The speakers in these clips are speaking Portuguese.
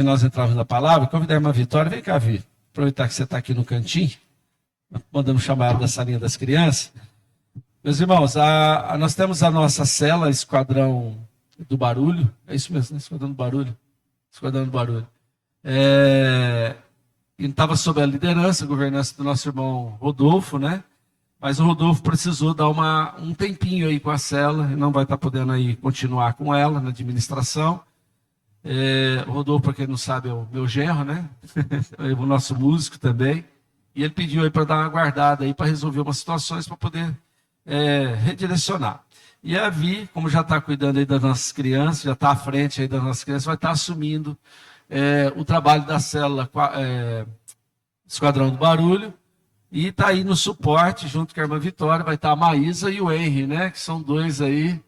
Nós entramos na palavra, convidar a irmã Vitória, vem cá, Vi, aproveitar que você está aqui no cantinho, mandamos chamar ela da salinha das crianças. Meus irmãos, nós temos a nossa cela, Esquadrão do Barulho, é isso mesmo, né? Esquadrão do Barulho. Esquadrão do Barulho. E estava sob a liderança, a governança do nosso irmão Rodolfo, né? Mas o Rodolfo precisou dar um tempinho aí com a cela, e não vai estar podendo aí continuar com ela na administração. O Rodolfo, para quem não sabe, é o meu genro, né? O nosso músico também. E ele pediu aí para dar uma guardada aí, para resolver umas situações, para poder redirecionar. E a Vi, como já está cuidando aí das nossas crianças, já está à frente aí das nossas crianças, vai estar assumindo o trabalho da célula Esquadrão do Barulho. E está aí no suporte, junto com a irmã Vitória, vai estar a Maísa e o Henry, né? Que são dois aí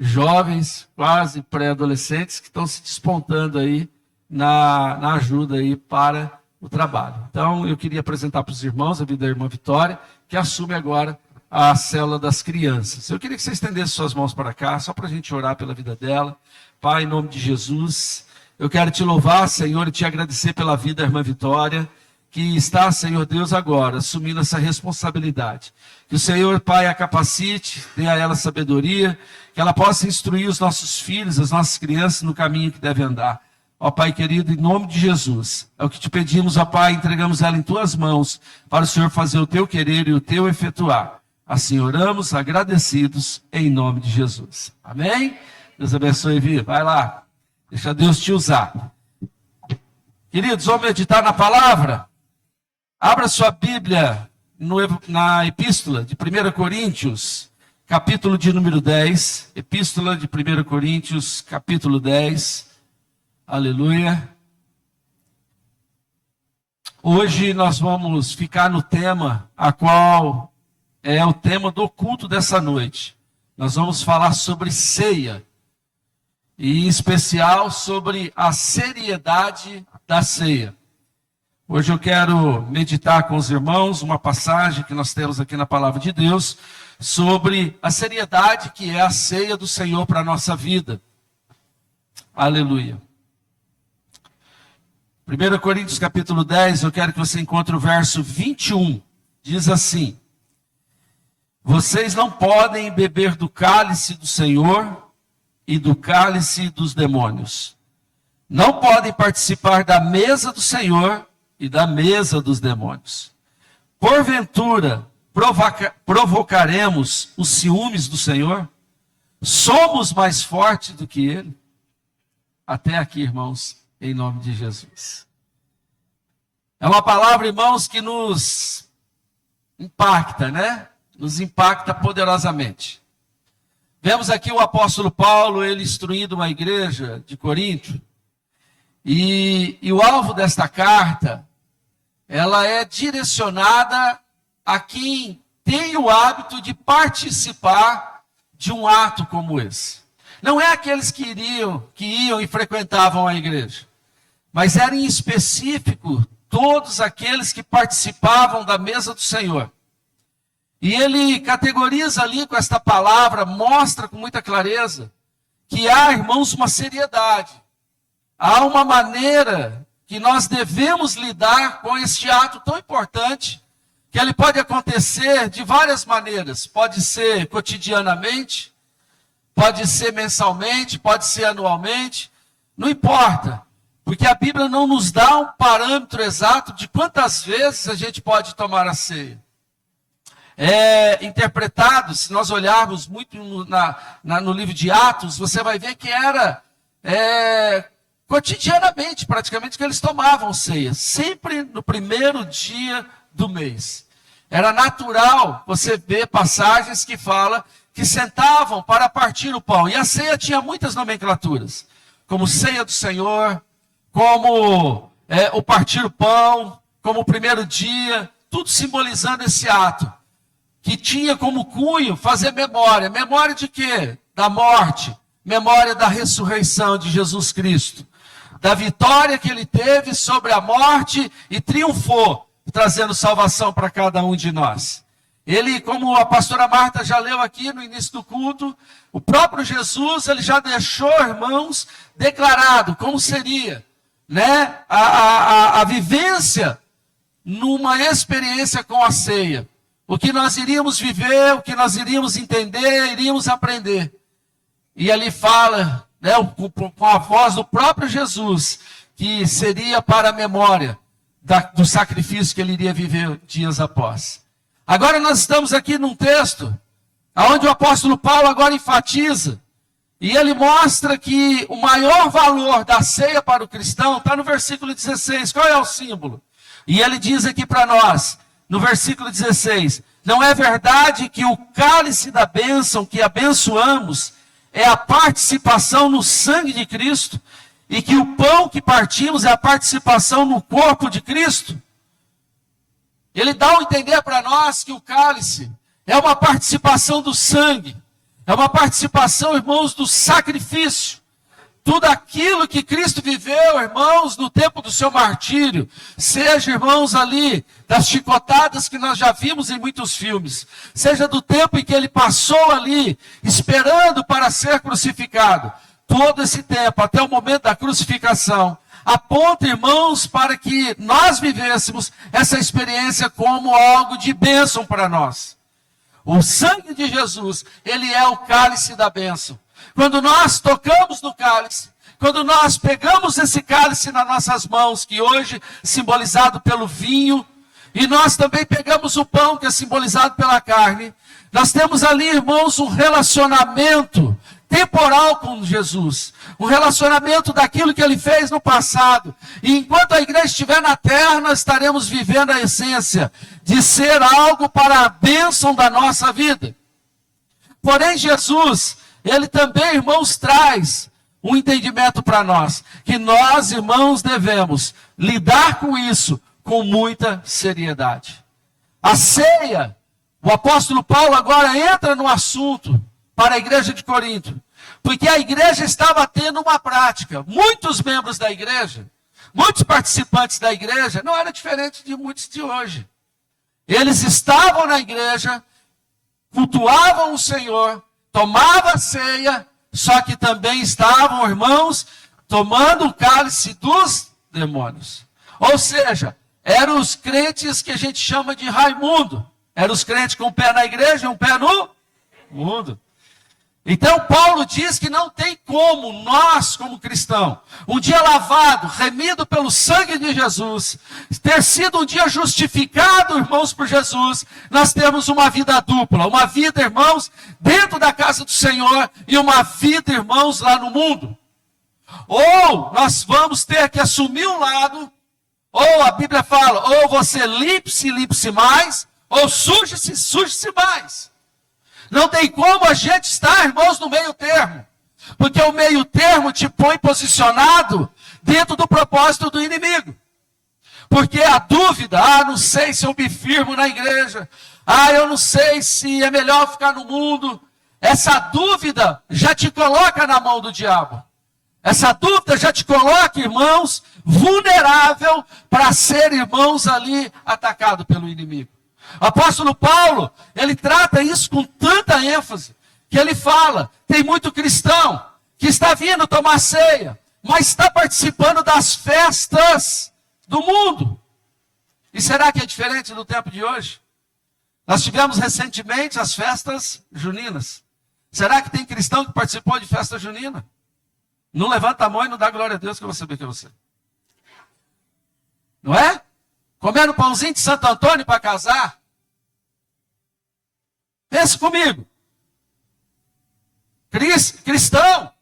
jovens, quase pré-adolescentes, que estão se despontando aí na ajuda aí para o trabalho. Então, eu queria apresentar para os irmãos a vida da irmã Vitória, que assume agora a célula das crianças. Eu queria que você estendesse suas mãos para cá, só para a gente orar pela vida dela. Pai, em nome de Jesus, eu quero te louvar, Senhor, e te agradecer pela vida da irmã Vitória, que está, Senhor Deus, agora assumindo essa responsabilidade. Que o Senhor, Pai, a capacite, dê a ela sabedoria, que ela possa instruir os nossos filhos, as nossas crianças no caminho que devem andar. Ó Pai querido, em nome de Jesus, é o que te pedimos, ó Pai, entregamos ela em tuas mãos, para o Senhor fazer o teu querer e o teu efetuar. Assim oramos, agradecidos, em nome de Jesus. Amém? Deus abençoe, Vi. Vai lá. Deixa Deus te usar. Queridos, vamos meditar na palavra? Abra sua Bíblia na Epístola de 1 Coríntios, capítulo de número 10. Epístola de 1 Coríntios, capítulo 10. Aleluia. Hoje nós vamos ficar no tema, a qual é o tema do culto dessa noite. Nós vamos falar sobre ceia. E em especial sobre a seriedade da ceia. Hoje eu quero meditar com os irmãos uma passagem que nós temos aqui na Palavra de Deus sobre a seriedade que é a ceia do Senhor para a nossa vida. Aleluia. 1 Coríntios capítulo 10, eu quero que você encontre o verso 21. Diz assim: vocês não podem beber do cálice do Senhor e do cálice dos demônios. Não podem participar da mesa do Senhor e da mesa dos demônios. Porventura, provocaremos os ciúmes do Senhor? Somos mais fortes do que Ele? Até aqui, irmãos, em nome de Jesus. É uma palavra, irmãos, que nos impacta, né? Nos impacta poderosamente. Vemos aqui o apóstolo Paulo, ele instruindo uma igreja de Corinto. E o alvo desta carta, ela é direcionada a quem tem o hábito de participar de um ato como esse. Não é aqueles que iam e frequentavam a igreja, mas era em específico todos aqueles que participavam da mesa do Senhor. E ele categoriza ali com esta palavra, mostra com muita clareza, que há, irmãos, uma seriedade. Há uma maneira que nós devemos lidar com este ato tão importante, que ele pode acontecer de várias maneiras. Pode ser cotidianamente, pode ser mensalmente, pode ser anualmente, não importa. Porque a Bíblia não nos dá um parâmetro exato de quantas vezes a gente pode tomar a ceia. É interpretado, se nós olharmos muito no livro de Atos, você vai ver que era cotidianamente, praticamente, que eles tomavam ceia, sempre no primeiro dia do mês. Era natural você ver passagens que falam que sentavam para partir o pão. E a ceia tinha muitas nomenclaturas, como ceia do Senhor, como o partir o pão, como o primeiro dia, tudo simbolizando esse ato, que tinha como cunho fazer memória. Memória de quê? Da morte, memória da ressurreição de Jesus Cristo, da vitória que ele teve sobre a morte e triunfou, trazendo salvação para cada um de nós. Ele, como a pastora Marta já leu aqui no início do culto, o próprio Jesus, ele já deixou, irmãos, declarado como seria. né, a vivência numa experiência com a ceia. O que nós iríamos viver, o que nós iríamos entender, iríamos aprender. E ali fala, né, com a voz do próprio Jesus, que seria para a memória do sacrifício que ele iria viver dias após. Agora nós estamos aqui num texto onde o apóstolo Paulo agora enfatiza, e ele mostra que o maior valor da ceia para o cristão está no versículo 16. Qual é o símbolo? E ele diz aqui para nós, no versículo 16, não é verdade que o cálice da bênção que abençoamos é a participação no sangue de Cristo, e que o pão que partimos é a participação no corpo de Cristo? Ele dá a entender para nós que o cálice é uma participação do sangue, é uma participação, irmãos, do sacrifício. Tudo aquilo que Cristo viveu, irmãos, no tempo do seu martírio, seja, irmãos, ali, das chicotadas que nós já vimos em muitos filmes, seja do tempo em que ele passou ali, esperando para ser crucificado, todo esse tempo, até o momento da crucificação, aponta, irmãos, para que nós vivêssemos essa experiência como algo de bênção para nós. O sangue de Jesus, ele é o cálice da bênção. Quando nós tocamos no cálice, quando nós pegamos esse cálice nas nossas mãos, que hoje é simbolizado pelo vinho, e nós também pegamos o pão, que é simbolizado pela carne, nós temos ali, irmãos, um relacionamento temporal com Jesus, um relacionamento daquilo que ele fez no passado. E enquanto a igreja estiver na terra, nós estaremos vivendo a essência de ser algo para a bênção da nossa vida. Porém, Jesus, ele também, irmãos, traz um entendimento para nós, que nós, irmãos, devemos lidar com isso com muita seriedade. A ceia, o apóstolo Paulo agora entra no assunto para a igreja de Corinto, porque a igreja estava tendo uma prática. Muitos membros da igreja, muitos participantes da igreja, não era diferente de muitos de hoje. Eles estavam na igreja, cultuavam o Senhor, tomavam a ceia, só que também estavam, irmãos, tomando o cálice dos demônios. Ou seja, eram os crentes que a gente chama de Raimundo. Eram os crentes com um pé na igreja e um pé no mundo. Então Paulo diz que não tem como nós, como cristão, um dia lavado, remido pelo sangue de Jesus, ter sido um dia justificado, irmãos, por Jesus, nós temos uma vida dupla, uma vida, irmãos, dentro da casa do Senhor e uma vida, irmãos, lá no mundo. Ou nós vamos ter que assumir um lado, ou a Bíblia fala, ou você limpe-se mais, ou suje-se mais. Não tem como a gente estar, irmãos, no meio termo. Porque o meio termo te põe posicionado dentro do propósito do inimigo. Porque a dúvida, não sei se eu me firmo na igreja, eu não sei se é melhor ficar no mundo. Essa dúvida já te coloca na mão do diabo. Essa dúvida já te coloca, irmãos, vulnerável para ser, irmãos, ali atacado pelo inimigo. O apóstolo Paulo, ele trata isso com tanta ênfase, que ele fala, tem muito cristão que está vindo tomar ceia, mas está participando das festas do mundo. E será que é diferente do tempo de hoje? Nós tivemos recentemente as festas juninas. Será que tem cristão que participou de festa junina? Não levanta a mão e não dá glória a Deus que eu vou saber que é você. Não é? Comendo pãozinho de Santo Antônio para casar. Pense comigo. Cristão,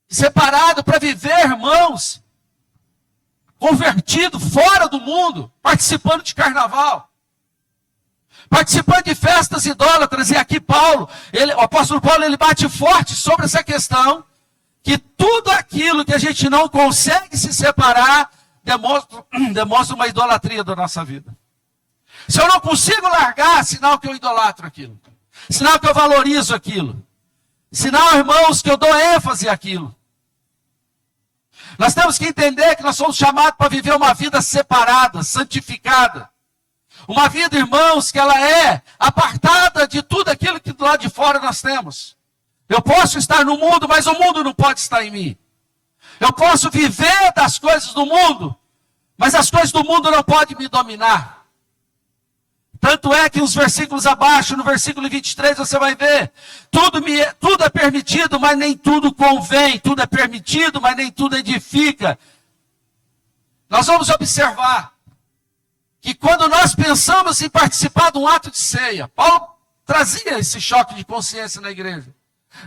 separado para viver, irmãos, convertido, fora do mundo, participando de carnaval, participando de festas idólatras. E aqui o apóstolo Paulo, ele bate forte sobre essa questão, que tudo aquilo que a gente não consegue se separar, demonstra uma idolatria da nossa vida. Se eu não consigo largar, sinal que eu idolatro aquilo. Sinal que eu valorizo aquilo. Sinal, irmãos, que eu dou ênfase àquilo. Nós temos que entender que nós somos chamados para viver uma vida separada, santificada. Uma vida, irmãos, que ela é apartada de tudo aquilo que do lado de fora nós temos. Eu posso estar no mundo, mas o mundo não pode estar em mim. Eu posso viver das coisas do mundo, mas as coisas do mundo não podem me dominar. Tanto é que uns versículos abaixo, no versículo 23, você vai ver, tudo é permitido, mas nem tudo convém, tudo é permitido, mas nem tudo edifica. Nós vamos observar que quando nós pensamos em participar de um ato de ceia, Paulo trazia esse choque de consciência na igreja.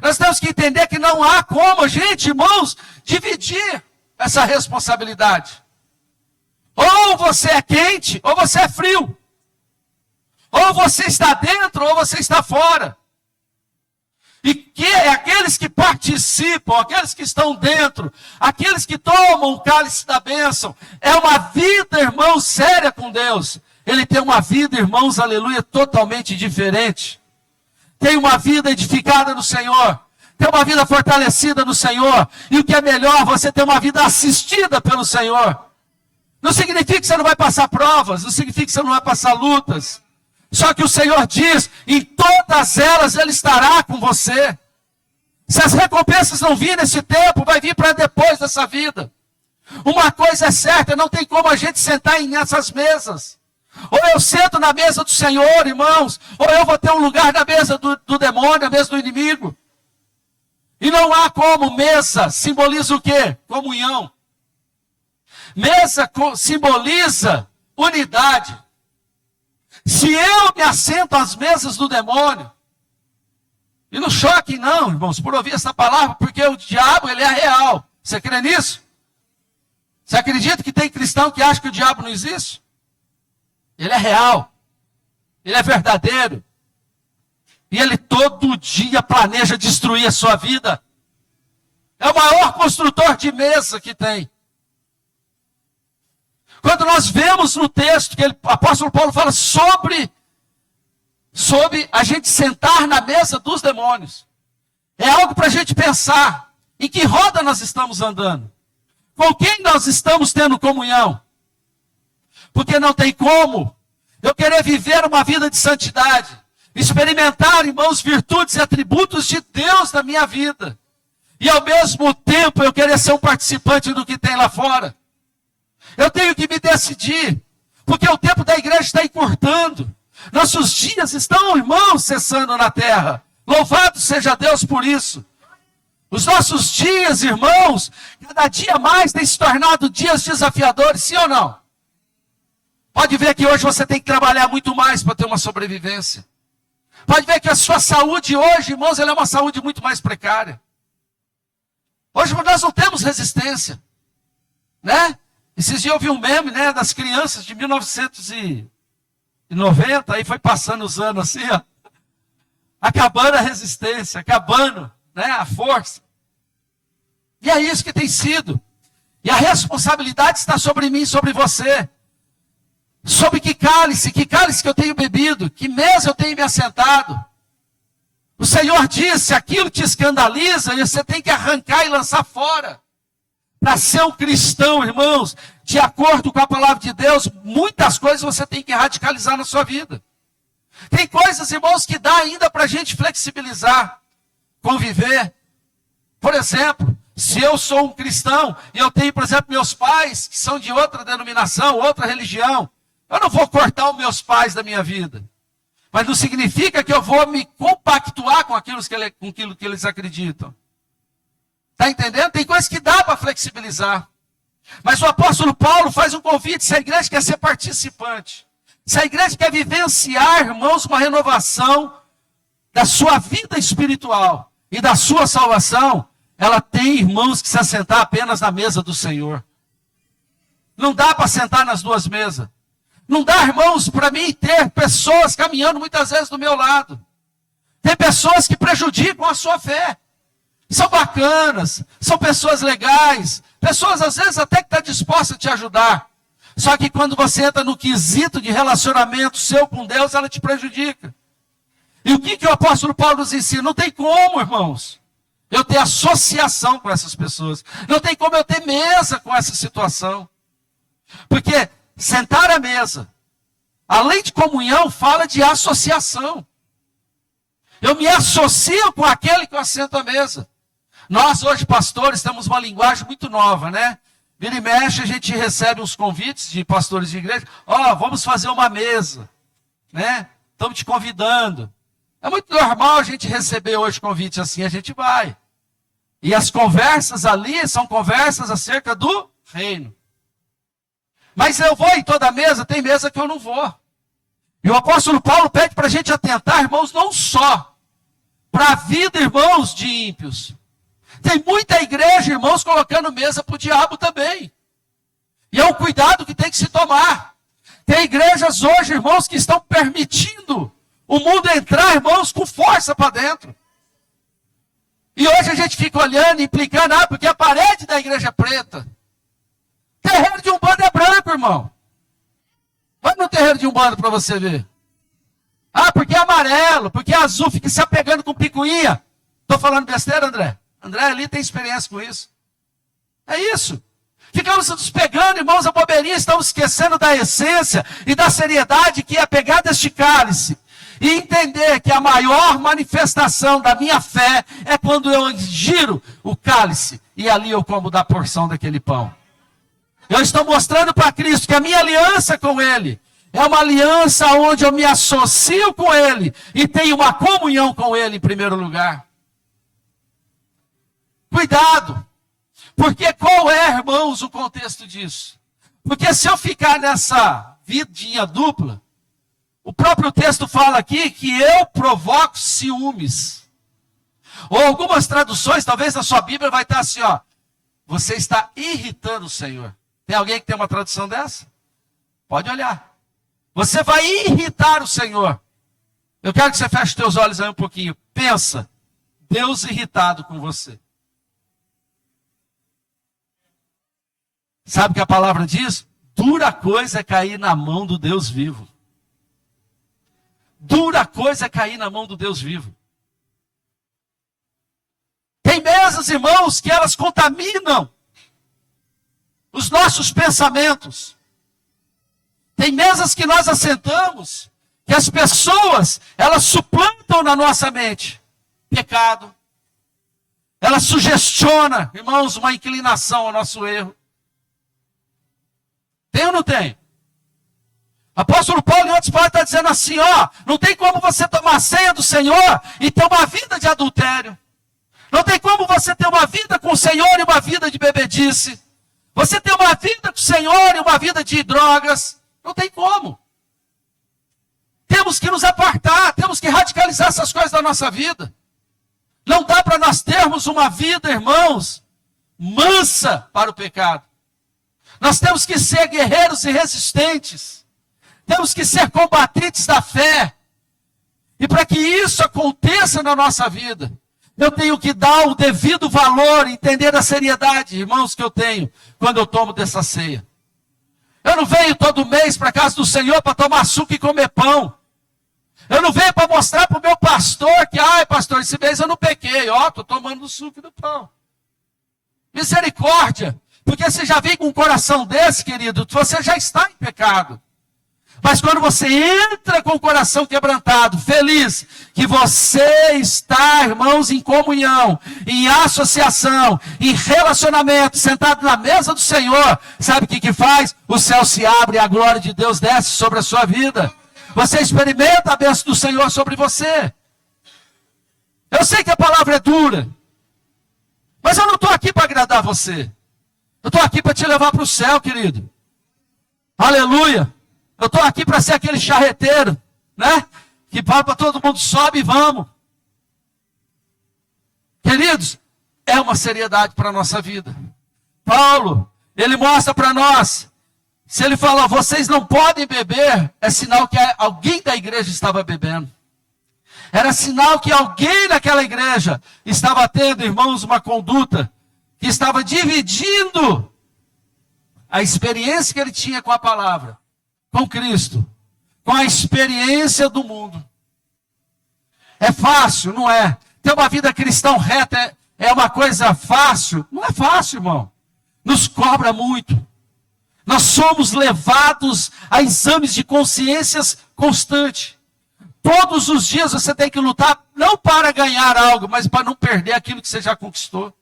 Nós temos que entender que não há como a gente, irmãos, dividir essa responsabilidade. Ou você é quente, ou você é frio. Ou você está dentro, ou você está fora. E que aqueles que participam, aqueles que estão dentro, aqueles que tomam o cálice da bênção, é uma vida, irmãos, séria com Deus. Ele tem uma vida, irmãos, aleluia, totalmente diferente. Tem uma vida edificada no Senhor. Tem uma vida fortalecida no Senhor. E o que é melhor, você ter uma vida assistida pelo Senhor. Não significa que você não vai passar provas, não significa que você não vai passar lutas. Só que o Senhor diz, em todas elas Ele estará com você. Se as recompensas não virem nesse tempo, vai vir para depois dessa vida. Uma coisa é certa, não tem como a gente sentar nessas mesas. Ou eu sento na mesa do Senhor, irmãos, ou eu vou ter um lugar na mesa do demônio, na mesa do inimigo. E não há como. Mesa simboliza o quê? Comunhão. Mesa simboliza unidade. Se eu me assento às mesas do demônio, e não choquem não, irmãos, por ouvir essa palavra, porque o diabo, ele é real. Você crê nisso? Você acredita que tem cristão que acha que o diabo não existe? Ele é real. Ele é verdadeiro. E ele todo dia planeja destruir a sua vida. É o maior construtor de mesa que tem. Quando nós vemos no texto que o apóstolo Paulo fala sobre a gente sentar na mesa dos demônios. É algo para a gente pensar. Em que roda nós estamos andando? Com quem nós estamos tendo comunhão? Porque não tem como eu querer viver uma vida de santidade, experimentar, irmãos, virtudes e atributos de Deus na minha vida, e ao mesmo tempo eu querer ser um participante do que tem lá fora. Eu tenho que me decidir, porque o tempo da igreja está encurtando. Nossos dias estão, irmãos, cessando na terra. Louvado seja Deus por isso. Os nossos dias, irmãos, cada dia mais têm se tornado dias desafiadores, sim ou não? Pode ver que hoje você tem que trabalhar muito mais para ter uma sobrevivência. Pode ver que a sua saúde hoje, irmãos, ela é uma saúde muito mais precária. Hoje nós não temos resistência, né? Esses dias eu vi um meme, né, das crianças de 1990, aí foi passando os anos assim, ó, acabando a resistência, acabando, né, a força. E é isso que tem sido. E a responsabilidade está sobre mim, sobre você. Sobre que cálice que eu tenho bebido, que mesa eu tenho me assentado. O Senhor disse, aquilo te escandaliza, e você tem que arrancar e lançar fora. Para ser um cristão, irmãos, de acordo com a palavra de Deus, muitas coisas você tem que radicalizar na sua vida. Tem coisas, irmãos, que dá ainda para a gente flexibilizar, conviver. Por exemplo, se eu sou um cristão, e eu tenho, por exemplo, meus pais, que são de outra denominação, outra religião, eu não vou cortar os meus pais da minha vida. Mas não significa que eu vou me compactuar com aquilo que eles acreditam. Está entendendo? Tem coisas que dá para flexibilizar. Mas o apóstolo Paulo faz um convite, se a igreja quer ser participante, se a igreja quer vivenciar, irmãos, uma renovação da sua vida espiritual e da sua salvação, ela tem, irmãos, que se assentar apenas na mesa do Senhor. Não dá para sentar nas duas mesas. Não dá, irmãos, para mim ter pessoas caminhando muitas vezes do meu lado. Tem pessoas que prejudicam a sua fé. São bacanas, são pessoas legais, pessoas às vezes até que estão dispostas a te ajudar. Só que quando você entra no quesito de relacionamento seu com Deus, ela te prejudica. E o que o apóstolo Paulo nos ensina? Não tem como, irmãos, eu ter associação com essas pessoas. Não tem como eu ter mesa com essa situação. Porque sentar à mesa, além de comunhão, fala de associação. Eu me associo com aquele que eu assento à mesa. Nós hoje, pastores, temos uma linguagem muito nova, né? Vira e mexe, a gente recebe uns convites de pastores de igreja. Vamos fazer uma mesa, né? Estamos te convidando. É muito normal a gente receber hoje convite assim, a gente vai. E as conversas ali são conversas acerca do reino. Mas eu vou em toda mesa, tem mesa que eu não vou. E o apóstolo Paulo pede para a gente atentar, irmãos, não só para a vida, irmãos, de ímpios. Tem muita igreja, irmãos, colocando mesa para o diabo também. E é um cuidado que tem que se tomar. Tem igrejas hoje, irmãos, que estão permitindo o mundo entrar, irmãos, com força para dentro. E hoje a gente fica olhando, implicando, porque a parede da igreja é preta. Terreiro de Umbanda é branco, irmão. Vai no terreiro de Umbanda para você ver. Porque é amarelo, porque é azul, fica se apegando com picuinha. Estou falando besteira, André? André ali tem experiência com isso. É isso. Ficamos nos pegando, irmãos, a bobeirinha, estamos esquecendo da essência e da seriedade que é pegar deste cálice. E entender que a maior manifestação da minha fé é quando eu giro o cálice e ali eu como da porção daquele pão. Eu estou mostrando para Cristo que a minha aliança com Ele é uma aliança onde eu me associo com Ele e tenho uma comunhão com Ele em primeiro lugar. Cuidado, porque qual é, irmãos, o contexto disso? Porque se eu ficar nessa vidinha dupla, o próprio texto fala aqui que eu provoco ciúmes. Ou algumas traduções, talvez na sua Bíblia vai estar assim, você está irritando o Senhor. Tem alguém que tem uma tradução dessa? Pode olhar. Você vai irritar o Senhor. Eu quero que você feche os teus olhos aí um pouquinho. Pensa, Deus irritado com você. Sabe o que a palavra diz? Dura coisa é cair na mão do Deus vivo. Dura coisa é cair na mão do Deus vivo. Tem mesas, irmãos, que elas contaminam os nossos pensamentos. Tem mesas que nós assentamos, que as pessoas, elas suplantam na nossa mente pecado. Ela sugestiona, irmãos, uma inclinação ao nosso erro. Tem ou não tem? Apóstolo Paulo, em outras palavras, está dizendo assim, não tem como você tomar a ceia do Senhor e ter uma vida de adultério. Não tem como você ter uma vida com o Senhor e uma vida de bebedice. Você ter uma vida com o Senhor e uma vida de drogas. Não tem como. Temos que nos apartar, temos que radicalizar essas coisas da nossa vida. Não dá para nós termos uma vida, irmãos, mansa para o pecado. Nós temos que ser guerreiros e resistentes. Temos que ser combatentes da fé. E para que isso aconteça na nossa vida, eu tenho que dar o devido valor, entender a seriedade, irmãos, que eu tenho quando eu tomo dessa ceia. Eu não venho todo mês para a casa do Senhor para tomar suco e comer pão. Eu não venho para mostrar para o meu pastor que, pastor, esse mês eu não pequei. Estou tomando o suco e do pão. Misericórdia. Porque você já vem com um coração desse, querido, você já está em pecado. Mas quando você entra com o coração quebrantado, feliz, que você está, irmãos, em comunhão, em associação, em relacionamento, sentado na mesa do Senhor, sabe o que faz? O céu se abre e a glória de Deus desce sobre a sua vida. Você experimenta a bênção do Senhor sobre você. Eu sei que a palavra é dura, mas eu não estou aqui para agradar você. Eu estou aqui para te levar para o céu, querido. Aleluia. Eu estou aqui para ser aquele charreteiro, né? Que fala para todo mundo, sobe e vamos. Queridos, é uma seriedade para a nossa vida. Paulo, ele mostra para nós. Se ele fala, vocês não podem beber, é sinal que alguém da igreja estava bebendo. Era sinal que alguém daquela igreja estava tendo, irmãos, uma conduta que estava dividindo a experiência que ele tinha com a palavra, com Cristo, com a experiência do mundo. É fácil? Não é. Ter uma vida cristã reta é uma coisa fácil? Não é fácil, irmão. Nos cobra muito. Nós somos levados a exames de consciências constantes. Todos os dias você tem que lutar, não para ganhar algo, mas para não perder aquilo que você já conquistou.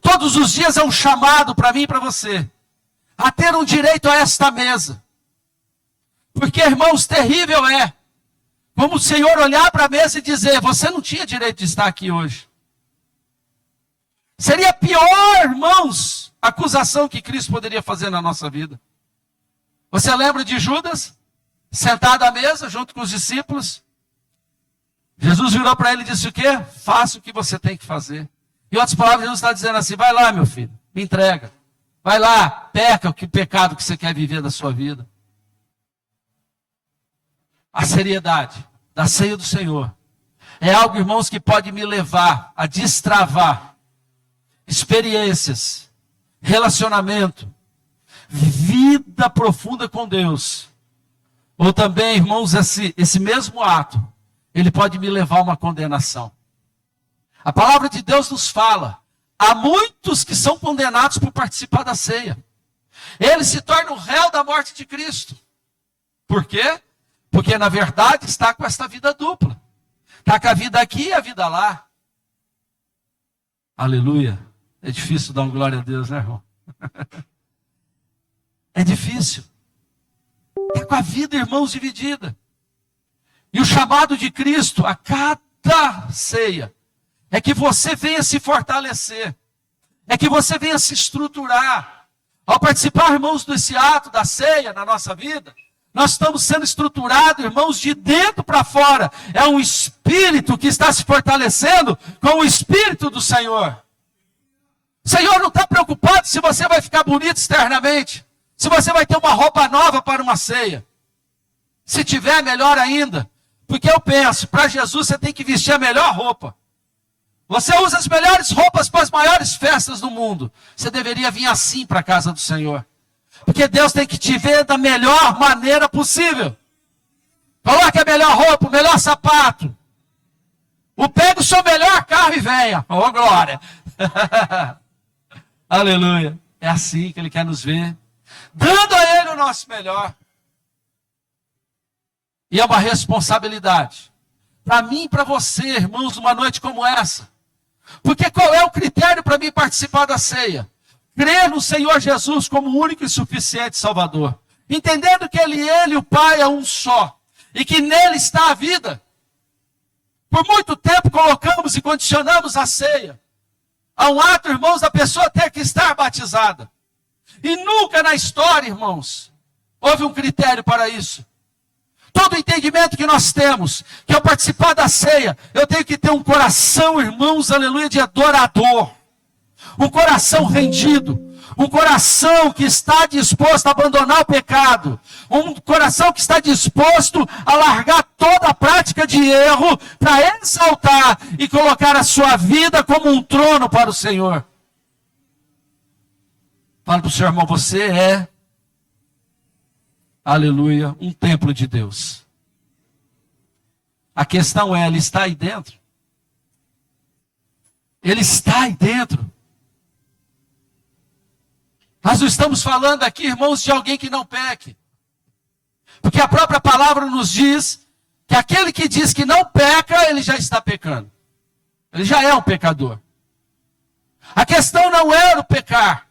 Todos os dias é um chamado para mim e para você, a ter um direito a esta mesa. Porque, irmãos, terrível é, como o Senhor olhar para a mesa e dizer, você não tinha direito de estar aqui hoje. Seria a pior, irmãos, acusação que Cristo poderia fazer na nossa vida. Você lembra de Judas? Sentado à mesa, junto com os discípulos. Jesus virou para ele e disse o quê? Faça o que você tem que fazer. Em outras palavras, Jesus está dizendo assim, vai lá, meu filho, me entrega. Vai lá, peca o pecado que você quer viver da sua vida. A seriedade da ceia do Senhor é algo, irmãos, que pode me levar a destravar experiências, relacionamento, vida profunda com Deus. Ou também, irmãos, esse mesmo ato, ele pode me levar a uma condenação. A palavra de Deus nos fala, há muitos que são condenados por participar da ceia. Eles se tornam réu da morte de Cristo. Por quê? Porque, na verdade, está com esta vida dupla. Está com a vida aqui e a vida lá. Aleluia. É difícil dar um glória a Deus, né, irmão? É difícil. Está com a vida, irmãos, dividida. E o chamado de Cristo a cada ceia é que você venha se fortalecer. É que você venha se estruturar. Ao participar, irmãos, desse ato da ceia na nossa vida, nós estamos sendo estruturados, irmãos, de dentro para fora. É um espírito que está se fortalecendo com o Espírito do Senhor. O Senhor não está preocupado se você vai ficar bonito externamente. Se você vai ter uma roupa nova para uma ceia. Se tiver, melhor ainda. Porque eu penso, para Jesus você tem que vestir a melhor roupa. Você usa as melhores roupas para as maiores festas do mundo. Você deveria vir assim para a casa do Senhor. Porque Deus tem que te ver da melhor maneira possível. Coloque a melhor roupa, o melhor sapato. Pega o seu melhor carro e venha. Oh, glória. Aleluia. É assim que Ele quer nos ver. Dando a Ele o nosso melhor. E é uma responsabilidade. Para mim e para você, irmãos, numa noite como essa. Porque qual é o critério para mim participar da ceia? Crer no Senhor Jesus como o único e suficiente Salvador. Entendendo que Ele e o Pai é um só. E que nele está a vida. Por muito tempo colocamos e condicionamos a ceia a um ato, irmãos, da pessoa ter que estar batizada. E nunca na história, irmãos, houve um critério para isso. Todo o entendimento que nós temos, que ao participar da ceia, eu tenho que ter um coração, irmãos, aleluia, de adorador. Um coração rendido. Um coração que está disposto a abandonar o pecado. Um coração que está disposto a largar toda a prática de erro para exaltar e colocar a sua vida como um trono para o Senhor. Fala para o seu irmão, você é, aleluia, um templo de Deus. A questão é, ele está aí dentro? Ele está aí dentro. Nós não estamos falando aqui, irmãos, de alguém que não peque. Porque a própria palavra nos diz que aquele que diz que não peca, ele já está pecando. Ele já é um pecador. A questão não é o pecar.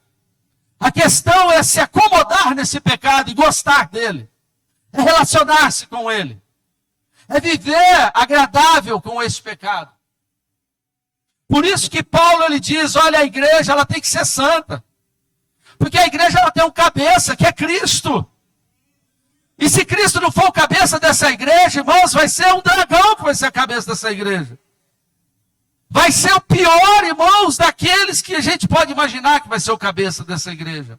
A questão é se acomodar nesse pecado e gostar dele. É relacionar-se com ele. É viver agradável com esse pecado. Por isso que Paulo ele diz, olha, a igreja ela tem que ser santa. Porque a igreja ela tem um cabeça, que é Cristo. E se Cristo não for o cabeça dessa igreja, irmãos, vai ser um dragão que vai ser a cabeça dessa igreja. Vai ser o pior, irmãos, daqueles que a gente pode imaginar que vai ser o cabeça dessa igreja.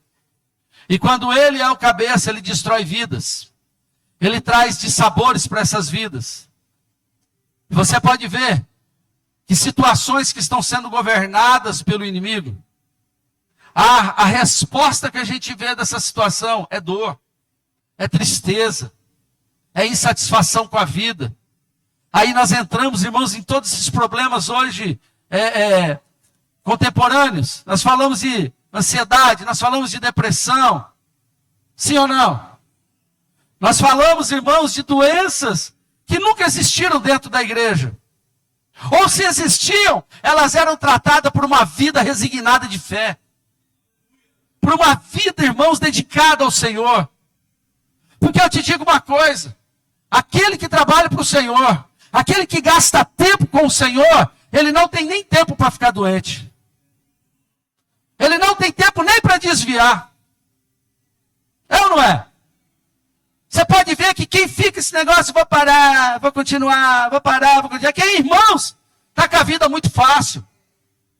E quando ele é o cabeça, ele destrói vidas. Ele traz dissabores para essas vidas. Você pode ver que situações que estão sendo governadas pelo inimigo, a resposta que a gente vê dessa situação é dor, é tristeza, é insatisfação com a vida. Aí nós entramos, irmãos, em todos esses problemas hoje contemporâneos. Nós falamos de ansiedade, nós falamos de depressão. Sim ou não? Nós falamos, irmãos, de doenças que nunca existiram dentro da igreja. Ou se existiam, elas eram tratadas por uma vida resignada de fé. Por uma vida, irmãos, dedicada ao Senhor. Porque eu te digo uma coisa, aquele que trabalha para o Senhor, aquele que gasta tempo com o Senhor, ele não tem nem tempo para ficar doente. Ele não tem tempo nem para desviar. É ou não é? Você pode ver que quem fica esse negócio, vou parar, vou continuar, vou parar, vou continuar. Quem, irmãos, está com a vida muito fácil.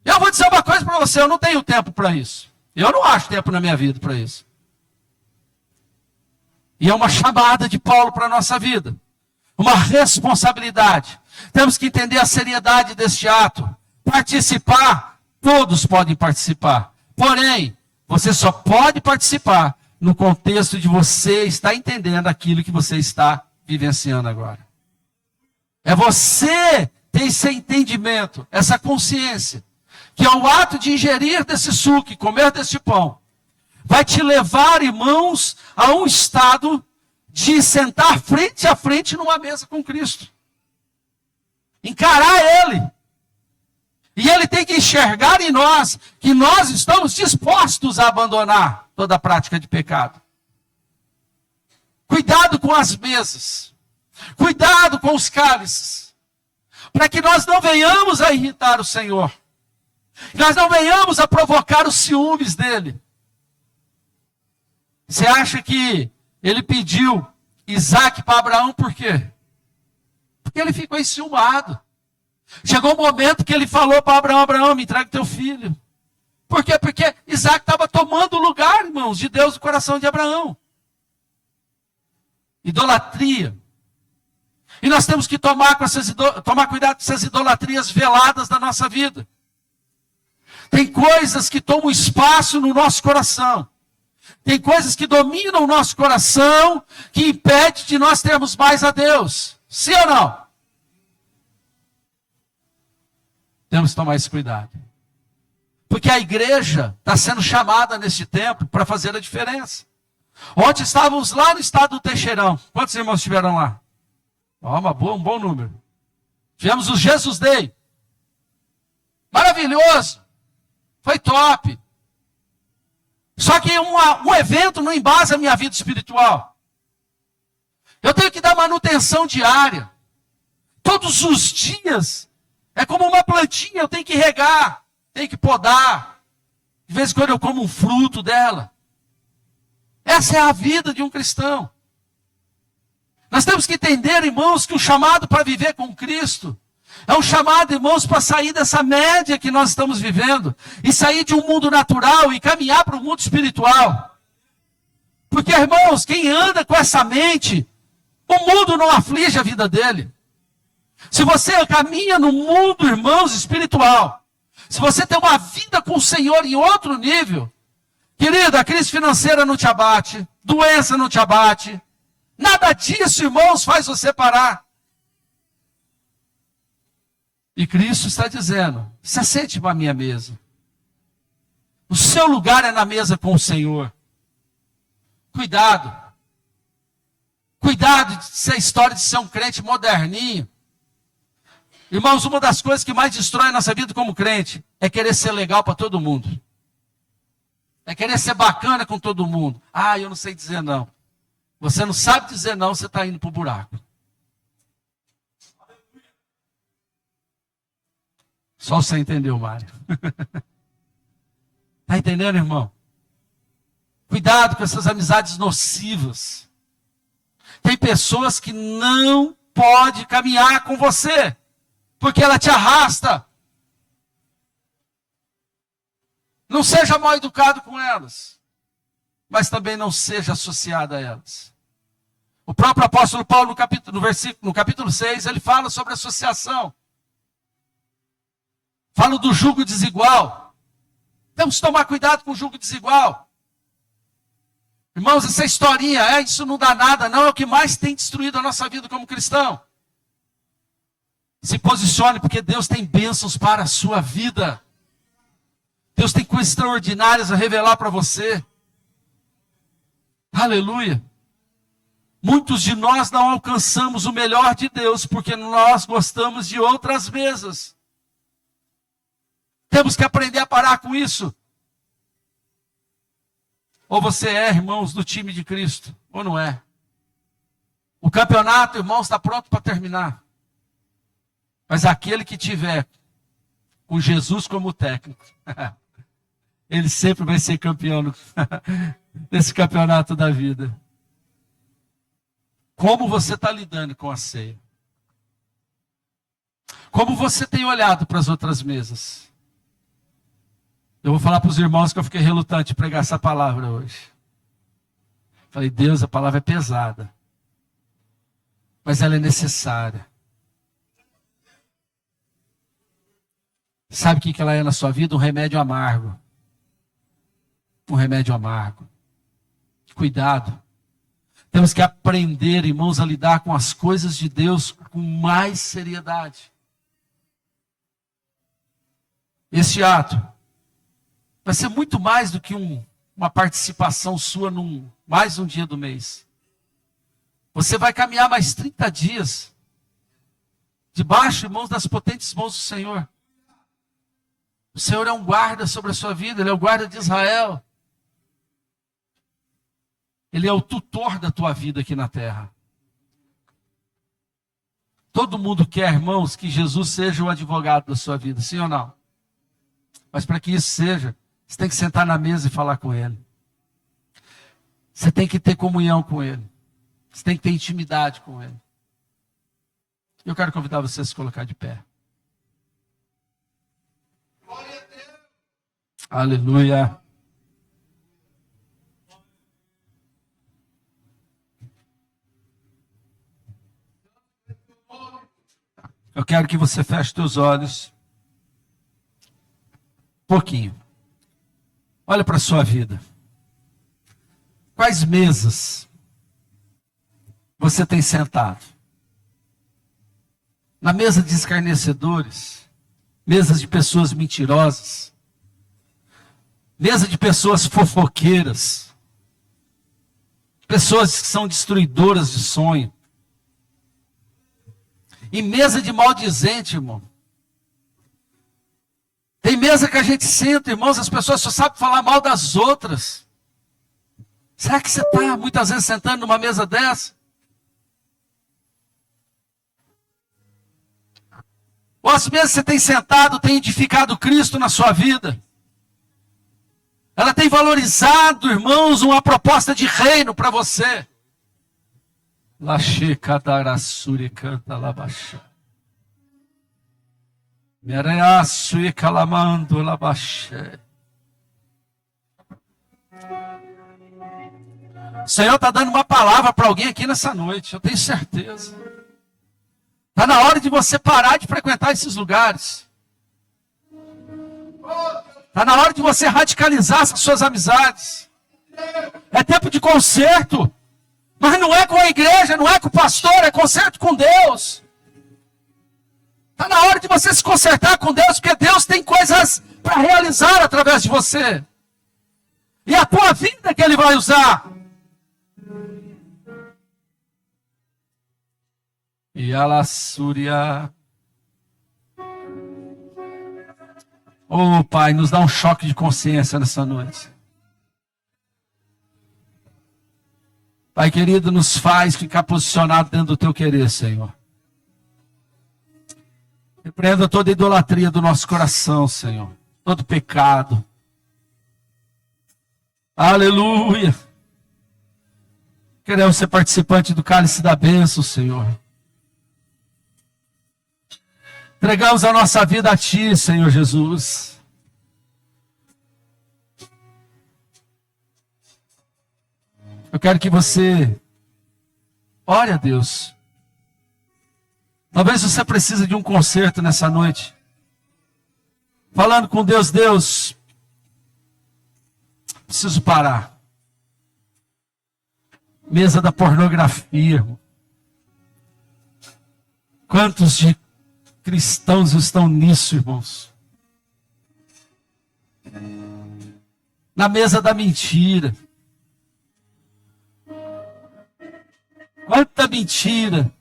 Eu vou dizer uma coisa para você, eu não tenho tempo para isso. Eu não acho tempo na minha vida para isso. E é uma chamada de Paulo para a nossa vida. Uma responsabilidade. Temos que entender a seriedade deste ato. Participar, todos podem participar. Porém, você só pode participar no contexto de você estar entendendo aquilo que você está vivenciando agora. É você ter esse entendimento, essa consciência, que é o ato de ingerir desse suco, comer desse pão, vai te levar, irmãos, a um estado de sentar frente a frente numa mesa com Cristo. Encarar Ele. E Ele tem que enxergar em nós que nós estamos dispostos a abandonar toda a prática de pecado. Cuidado com as mesas. Cuidado com os cálices. Para que nós não venhamos a irritar o Senhor. Nós não venhamos a provocar os ciúmes dele. Você acha que ele pediu Isaac para Abraão por quê? Porque ele ficou enciumado. Chegou um momento que ele falou para Abraão, Abraão, me entrega teu filho. Por quê? Porque Isaac estava tomando o lugar, irmãos, de Deus no coração de Abraão. Idolatria. E nós temos que tomar cuidado com essas idolatrias veladas da nossa vida. Tem coisas que tomam espaço no nosso coração. Tem coisas que dominam o nosso coração, que impedem de nós termos mais a Deus. Sim ou não? Temos que tomar esse cuidado. Porque a igreja está sendo chamada neste tempo para fazer a diferença. Ontem estávamos lá no estado do Teixeirão. Quantos irmãos estiveram lá? Um bom número. Tivemos o Jesus Day. Maravilhoso. Foi top. Só que um evento não embasa a minha vida espiritual. Eu tenho que dar manutenção diária. Todos os dias. É como uma plantinha, eu tenho que regar, tenho que podar. De vez em quando eu como um fruto dela. Essa é a vida de um cristão. Nós temos que entender, irmãos, que o chamado para viver com Cristo é um chamado, irmãos, para sair dessa média que nós estamos vivendo e sair de um mundo natural e caminhar para o mundo espiritual. Porque, irmãos, quem anda com essa mente, o mundo não aflige a vida dele. Se você caminha no mundo, irmãos, espiritual, se você tem uma vida com o Senhor em outro nível, querido, a crise financeira não te abate, doença não te abate, nada disso, irmãos, faz você parar. E Cristo está dizendo, se sente para a minha mesa. O seu lugar é na mesa com o Senhor. Cuidado. Cuidado de ser a história de ser um crente moderninho. Irmãos, uma das coisas que mais destrói a nossa vida como crente é querer ser legal para todo mundo. É querer ser bacana com todo mundo. Ah, eu não sei dizer não. Você não sabe dizer não, você está indo para o buraco. Só você entendeu, Mário. Está entendendo, irmão? Cuidado com essas amizades nocivas. Tem pessoas que não podem caminhar com você, porque ela te arrasta. Não seja mal educado com elas, mas também não seja associado a elas. O próprio apóstolo Paulo, no capítulo 6, ele fala sobre associação. Fala do jugo desigual. Temos que tomar cuidado com o jugo desigual. Irmãos, essa historinha, isso não dá nada, não, é o que mais tem destruído a nossa vida como cristão. Se posicione, porque Deus tem bênçãos para a sua vida. Deus tem coisas extraordinárias a revelar para você. Aleluia. Muitos de nós não alcançamos o melhor de Deus porque nós gostamos de outras mesas. Temos que aprender a parar com isso. Ou você é, irmãos, do time de Cristo, ou não é. O campeonato, irmãos, está pronto para terminar. Mas aquele que tiver com Jesus como técnico, ele sempre vai ser campeão nesse campeonato da vida. Como você está lidando com a ceia? Como você tem olhado para as outras mesas? Eu vou falar para os irmãos que eu fiquei relutante de pregar essa palavra hoje. Falei, Deus, a palavra é pesada. Mas ela é necessária. Sabe o que ela é na sua vida? Um remédio amargo. Um remédio amargo. Cuidado. Temos que aprender, irmãos, a lidar com as coisas de Deus com mais seriedade. Esse ato vai ser muito mais do que uma participação sua mais um dia do mês. Você vai caminhar mais 30 dias debaixo, irmãos, das potentes mãos do Senhor. O Senhor é um guarda sobre a sua vida, Ele é o guarda de Israel. Ele é o tutor da tua vida aqui na terra. Todo mundo quer, irmãos, que Jesus seja o advogado da sua vida, sim ou não? Mas para que isso seja, você tem que sentar na mesa e falar com Ele. Você tem que ter comunhão com Ele. Você tem que ter intimidade com Ele. Eu quero convidar você a se colocar de pé. Aleluia. Eu quero que você feche seus olhos. Pouquinho. Olha para a sua vida. Quais mesas você tem sentado? Na mesa de escarnecedores? Mesas de pessoas mentirosas? Mesa de pessoas fofoqueiras? Pessoas que são destruidoras de sonho? E mesa de maldizente, irmão? Tem mesa que a gente senta, irmãos, as pessoas só sabem falar mal das outras. Será que você está muitas vezes sentando numa mesa dessa? Ou as mesas que você tem sentado tem edificado Cristo na sua vida? Ela tem valorizado, irmãos, uma proposta de reino para você. Lache kadarassuri canta labaxa. Mereaço e calamando labaxe. O Senhor está dando uma palavra para alguém aqui nessa noite, eu tenho certeza. Está na hora de você parar de frequentar esses lugares. Está na hora de você radicalizar as suas amizades. É tempo de conserto. Mas não é com a igreja, não é com o pastor, é conserto com Deus. Está na hora de você se consertar com Deus, porque Deus tem coisas para realizar através de você. E a tua vida que Ele vai usar. E a Súria. Oh, Pai, nos dá um choque de consciência nessa noite. Pai querido, nos faz ficar posicionado dentro do Teu querer, Senhor. Repreenda toda idolatria do nosso coração, Senhor. Todo pecado. Aleluia. Queremos ser participante do cálice da bênção, Senhor. Entregamos a nossa vida a Ti, Senhor Jesus. Eu quero que você ore a Deus. Talvez você precise de um conserto nessa noite. Falando com Deus, Deus, preciso parar. Mesa da pornografia, irmão. Quantos de cristãos estão nisso, irmãos? Na mesa da mentira. toda mentira.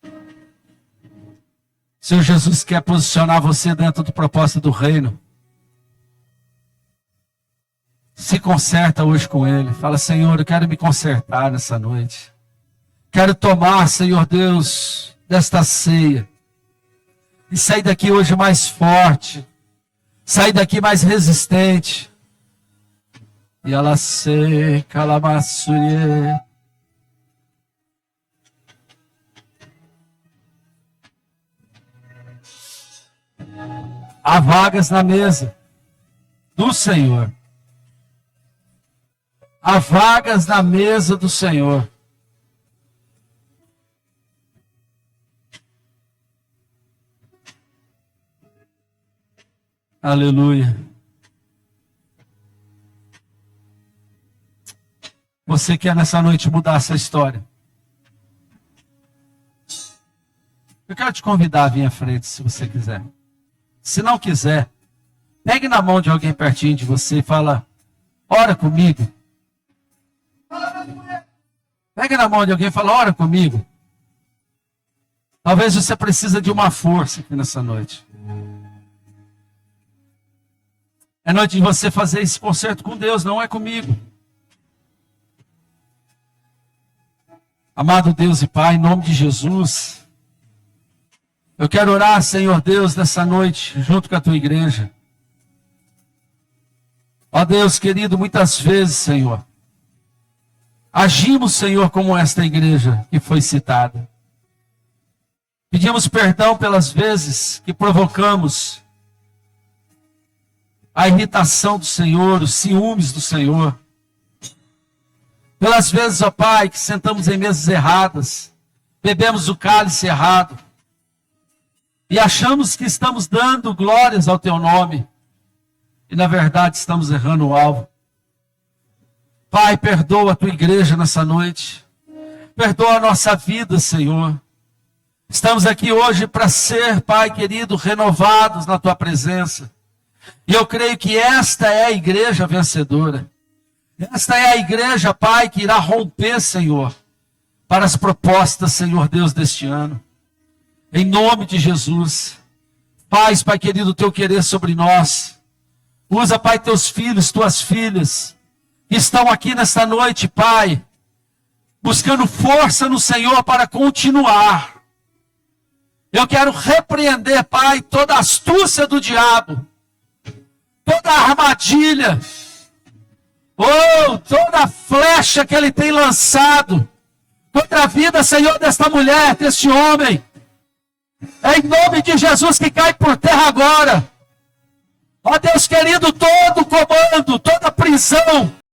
O Senhor Jesus quer posicionar você dentro do propósito do reino. Se conserta hoje com Ele. Fala, Senhor, eu quero me consertar nessa noite. Quero tomar, Senhor Deus, desta ceia. E sair daqui hoje mais forte. Sair daqui mais resistente. E ela seca, ela maçurie. Há vagas na mesa do Senhor. Há vagas na mesa do Senhor. Aleluia. Você quer nessa noite mudar essa história? Eu quero te convidar a vir à frente, se você quiser. Se não quiser, pegue na mão de alguém pertinho de você e fala, ora comigo. Pegue na mão de alguém e fala, ora comigo. Talvez você precise de uma força aqui nessa noite. É noite de você fazer esse concerto com Deus, não é comigo. Amado Deus e Pai, em nome de Jesus, eu quero orar, Senhor Deus, nessa noite, junto com a tua igreja. Ó Deus querido, muitas vezes, Senhor, agimos, Senhor, como esta igreja que foi citada. Pedimos perdão pelas vezes que provocamos a irritação do Senhor, os ciúmes do Senhor. Pelas vezes, ó Pai, que sentamos em mesas erradas, bebemos o cálice errado, e achamos que estamos dando glórias ao Teu nome, e na verdade estamos errando o alvo. Pai, perdoa a Tua igreja nessa noite, perdoa a nossa vida, Senhor. Estamos aqui hoje para ser, Pai querido, renovados na Tua presença. E eu creio que esta é a igreja vencedora. Esta é a igreja, Pai, que irá romper, Senhor, para as propostas, Senhor Deus, deste ano. Em nome de Jesus. Faz, Pai querido, o Teu querer sobre nós. Usa, Pai, Teus filhos, Tuas filhas, que estão aqui nesta noite, Pai, buscando força no Senhor para continuar. Eu quero repreender, Pai, toda a astúcia do diabo, toda a armadilha, toda a flecha que ele tem lançado contra a vida, Senhor, desta mulher, deste homem. É em nome de Jesus que cai por terra agora. Ó Deus querido, todo comando, toda prisão,